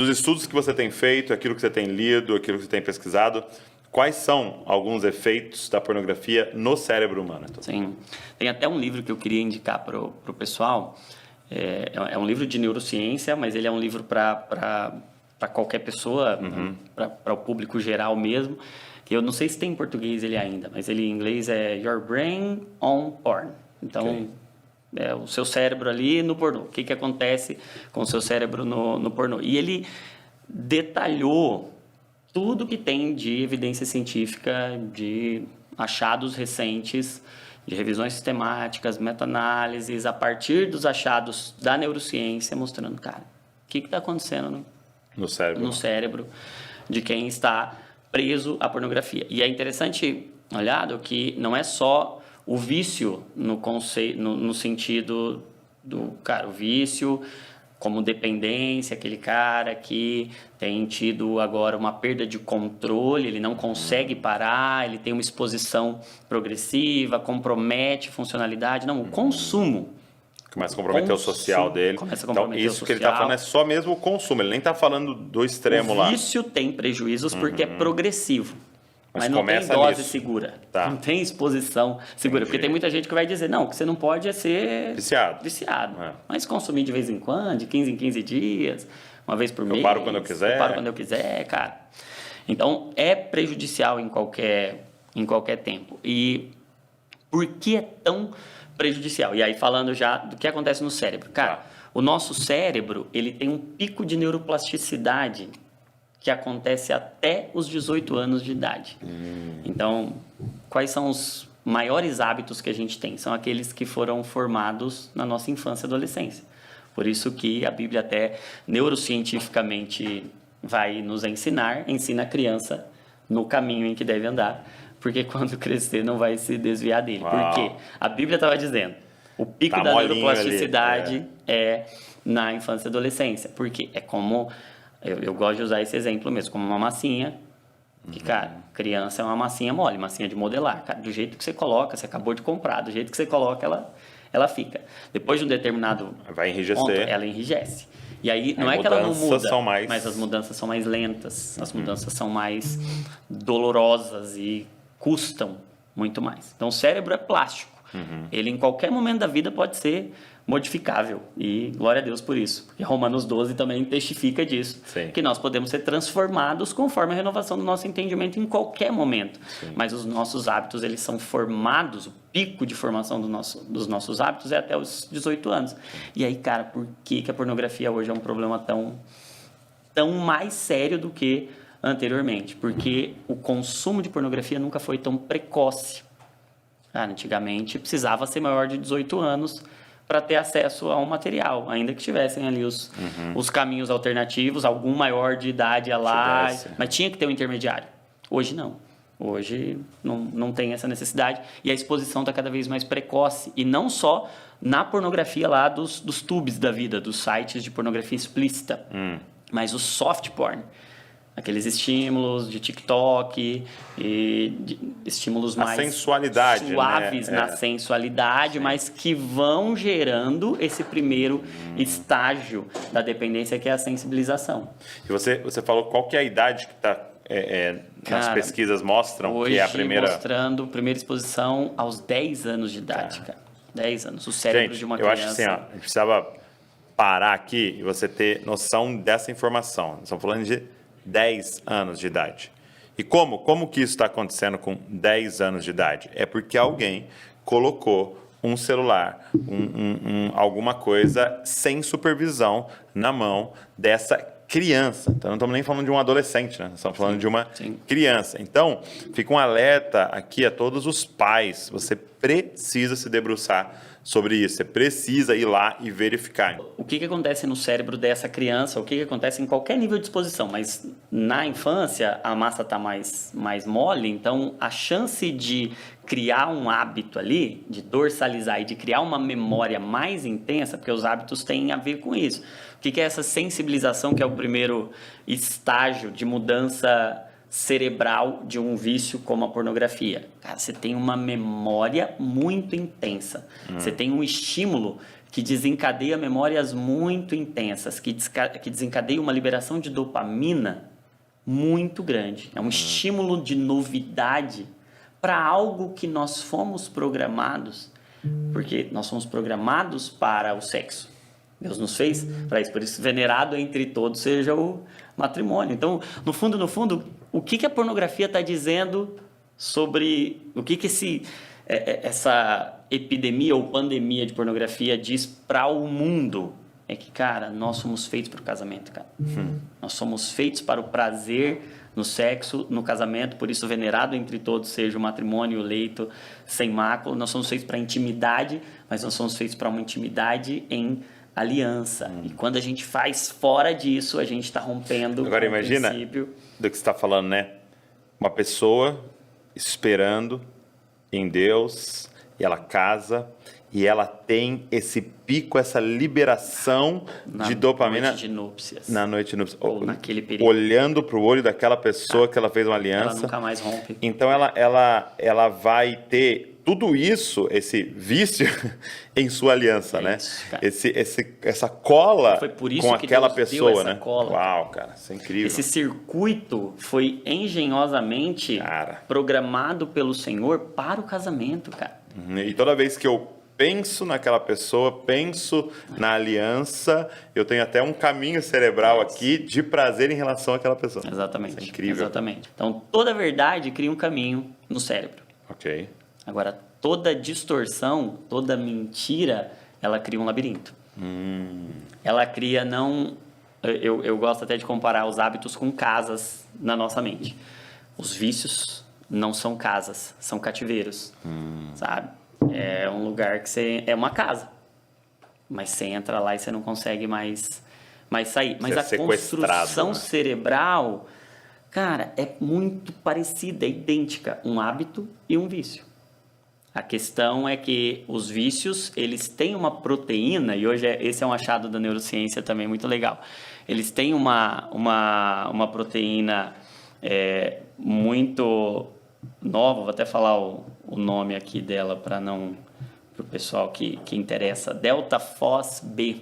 Dos estudos que você tem feito, aquilo que você tem lido, aquilo que você tem pesquisado, quais são alguns efeitos da pornografia no cérebro humano? Sim, tem até um livro que eu queria indicar para o pessoal. É um livro de neurociência, mas ele é um livro para qualquer pessoa, para o público geral mesmo. Que eu não sei se tem em português ele ainda, mas ele em inglês é Your Brain on Porn. Então, é o seu cérebro ali no pornô. O que acontece com o seu cérebro no pornô? E ele detalhou tudo que tem de evidência científica, de achados recentes, de revisões sistemáticas, meta-análises, a partir dos achados da neurociência, mostrando, cara, o que está acontecendo no cérebro de quem está preso à pornografia. E é interessante, olhado, que não é só o vício no sentido do, cara, o vício como dependência, aquele cara que tem tido agora uma perda de controle, ele não consegue parar, ele tem uma exposição progressiva, compromete funcionalidade. Não, o consumo. Começa a comprometer o social dele. Então, isso que ele está falando é só mesmo o consumo, ele nem está falando do extremo lá. O vício tem prejuízos porque é progressivo. Mas não tem dose segura, não tem exposição segura. Porque tem muita gente que vai dizer, não, o que você não pode é ser viciado. Mas consumir de vez em quando, de 15 em 15 dias, uma vez por mês. Eu paro quando eu quiser. Eu paro quando eu quiser, cara. Então, é prejudicial em qualquer tempo. E por que é tão prejudicial? E aí, falando já do que acontece no cérebro. Cara, o nosso cérebro, ele tem um pico de neuroplasticidade que acontece até os 18 anos de idade. Então, quais são os maiores hábitos que a gente tem? São aqueles que foram formados na nossa infância e adolescência. Por isso que a Bíblia até neurocientificamente vai nos ensina a criança no caminho em que deve andar, porque quando crescer não vai se desviar dele. Por quê? A Bíblia estava dizendo, o pico da neuroplasticidade é na infância e adolescência, porque é como... Eu gosto de usar esse exemplo mesmo, como uma massinha, que, cara, criança é uma massinha mole, massinha de modelar. Cara, do jeito que você coloca, você acabou de comprar, do jeito que você coloca, ela fica. Depois de um determinado ponto, ela enrijece. E aí, não é que ela não muda, mas as mudanças são mais lentas, as mudanças são mais dolorosas e custam muito mais. Então, o cérebro é plástico. Ele, em qualquer momento da vida, pode ser modificável, e glória a Deus por isso, porque Romanos 12 também testifica disso, que nós podemos ser transformados conforme a renovação do nosso entendimento em qualquer momento, mas os nossos hábitos, eles são formados, o pico de formação dos nossos hábitos é até os 18 anos, e aí, cara, por que a pornografia hoje é um problema tão mais sério do que anteriormente? Porque o consumo de pornografia nunca foi tão precoce. Cara, antigamente precisava ser maior de 18 anos para ter acesso a um material, ainda que tivessem ali os caminhos alternativos, algum maior de idade ia lá, mas tinha que ter um intermediário. Hoje não. Hoje não tem essa necessidade e a exposição está cada vez mais precoce, e não só na pornografia lá dos tubes da vida, dos sites de pornografia explícita, mas o soft porn. Aqueles estímulos de TikTok, e estímulos mais suaves, né? Na sensualidade, mas que vão gerando esse primeiro estágio da dependência, que é a sensibilização. E você falou qual que é a idade que está nas pesquisas mostram que é a primeira... Hoje mostrando primeira exposição aos 10 anos de idade, cara. 10 anos, o cérebro de uma criança. Eu acho assim, a gente precisava parar aqui e você ter noção dessa informação. Nós estamos falando de 10 anos de idade. E como que isso está acontecendo com 10 anos de idade? É porque alguém colocou um celular, alguma coisa sem supervisão na mão dessa criança. Então, não estamos nem falando de um adolescente, né? Estamos falando de uma criança. Então, fica um alerta aqui a todos os pais. Você precisa se debruçar sobre isso. Você precisa ir lá e verificar. O que acontece no cérebro dessa criança, o que acontece em qualquer nível de exposição, mas na infância a massa está mais mole, então a chance de criar um hábito ali, de dorsalizar e de criar uma memória mais intensa, porque os hábitos têm a ver com isso. O que é essa sensibilização, que é o primeiro estágio de mudança cerebral de um vício como a pornografia? Cara, você tem uma memória muito intensa. Você tem um estímulo que desencadeia memórias muito intensas, que desencadeia uma liberação de dopamina muito grande. É um estímulo de novidade para algo que nós fomos programados, porque nós fomos programados para o sexo. Deus nos fez para isso, por isso venerado entre todos seja o matrimônio. Então, no fundo, o que a pornografia está dizendo sobre o que essa epidemia ou pandemia de pornografia diz para o mundo? É que, cara, nós somos feitos para o casamento, cara. Nós somos feitos para o prazer no sexo, no casamento, por isso venerado entre todos seja o matrimônio, o leito sem mácula. Nós somos feitos para intimidade, mas nós somos feitos para uma intimidade em aliança. E quando a gente faz fora disso, a gente está rompendo Agora, com imagina o princípio. do que você está falando, né? Uma pessoa esperando em Deus, e ela casa, e ela tem esse pico, essa liberação de dopamina noite de núpcias. na noite de núpcias. Ou naquele período. Olhando para o olho daquela pessoa que ela fez uma aliança. Ela nunca mais rompe. Então ela vai ter tudo isso, esse vício, em sua aliança, né? Isso, cara. Essa cola Foi por isso com que aquela Deus deu pessoa, essa né? cola. Uau, cara, isso é incrível. Esse circuito foi engenhosamente Cara. programado pelo Senhor para o casamento, cara. E toda vez que eu penso naquela pessoa, penso na aliança, eu tenho até um caminho cerebral aqui de prazer em relação àquela pessoa. Exatamente. Isso é incrível. Exatamente. Então, toda verdade cria um caminho no cérebro. Ok. Agora, toda distorção, toda mentira, ela cria um labirinto. Ela cria não... Eu gosto até de comparar os hábitos com casas na nossa mente. Os vícios não são casas, são cativeiros, sabe? É um lugar que você... É uma casa, mas você entra lá e você não consegue mais sair. Mas Você é a construção né? cerebral, cara, é muito parecida, é idêntica. Um hábito e um vício. A questão é que os vícios, eles têm uma proteína, e hoje esse é um achado da neurociência também muito legal. Eles têm uma proteína muito nova, vou até falar o nome aqui dela para o pessoal que interessa, delta-FOS-B.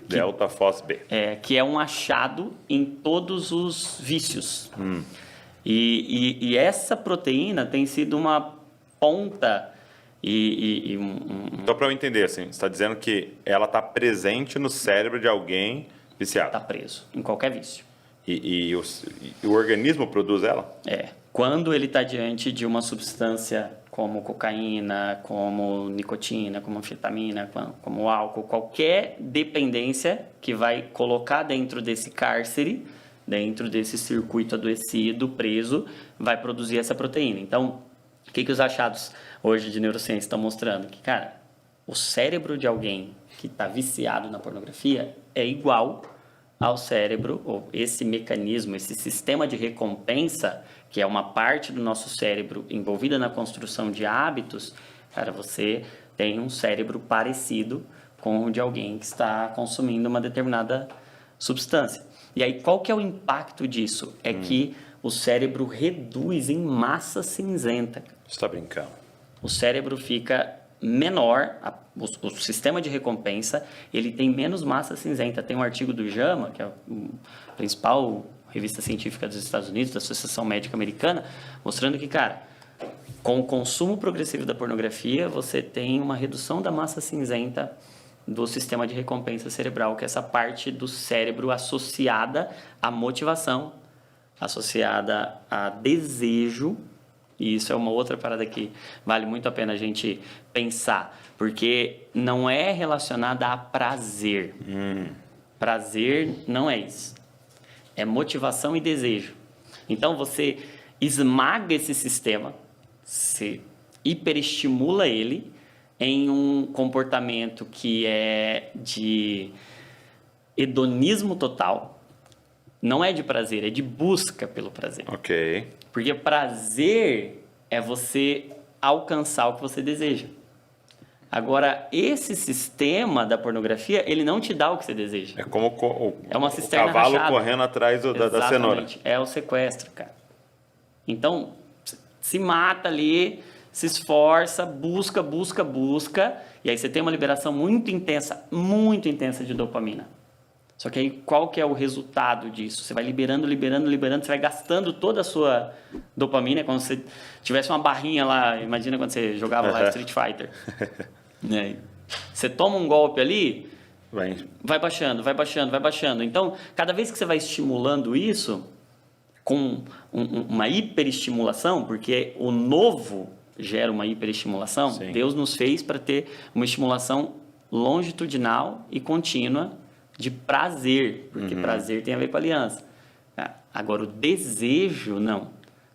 Delta-FOS-B. Que é um achado em todos os vícios. E essa proteína tem sido uma ponta Então, para eu entender, assim, você está dizendo que ela está presente no cérebro de alguém viciado. está preso em qualquer vício. E o organismo produz ela? Quando ele está diante de uma substância como cocaína, como nicotina, como anfetamina, como álcool, qualquer dependência que vai colocar dentro desse cárcere, dentro desse circuito adoecido, preso, vai produzir essa proteína. Então, o que os achados hoje de neurociência estão mostrando? Que, cara, o cérebro de alguém que está viciado na pornografia é igual ao cérebro, ou esse mecanismo, esse sistema de recompensa, que é uma parte do nosso cérebro envolvida na construção de hábitos, cara, você tem um cérebro parecido com o de alguém que está consumindo uma determinada substância. E aí, qual que é o impacto disso? É que o cérebro reduz em massa cinzenta. Você está brincando. O cérebro fica menor, o sistema de recompensa, ele tem menos massa cinzenta. Tem um artigo do JAMA, que é a principal revista científica dos Estados Unidos, da Associação Médica Americana, mostrando que, cara, com o consumo progressivo da pornografia, você tem uma redução da massa cinzenta do sistema de recompensa cerebral, que é essa parte do cérebro associada à motivação, associada a desejo. E isso é uma outra parada que vale muito a pena a gente pensar, porque não é relacionada a prazer. Prazer não é isso. É motivação e desejo. Então, você esmaga esse sistema, você hiperestimula ele em um comportamento que é de hedonismo total. Não é de prazer, é de busca pelo prazer. Ok. Porque prazer é você alcançar o que você deseja. Agora, esse sistema da pornografia, ele não te dá o que você deseja. É como É uma o cisterna cavalo rachada. correndo atrás da cenoura. É o sequestro, cara. Então, se mata ali, se esforça, busca, e aí você tem uma liberação muito intensa de dopamina. Só que aí, qual que é o resultado disso? Você vai liberando, você vai gastando toda a sua dopamina. É como se você tivesse uma barrinha lá, imagina quando você jogava lá Street Fighter. Você toma um golpe ali, vai baixando. Então, cada vez que você vai estimulando isso, com uma hiperestimulação, porque o novo gera uma hiperestimulação, Sim. Deus nos fez para ter uma estimulação longitudinal e contínua de prazer, porque prazer tem a ver com aliança. Agora, o desejo, não.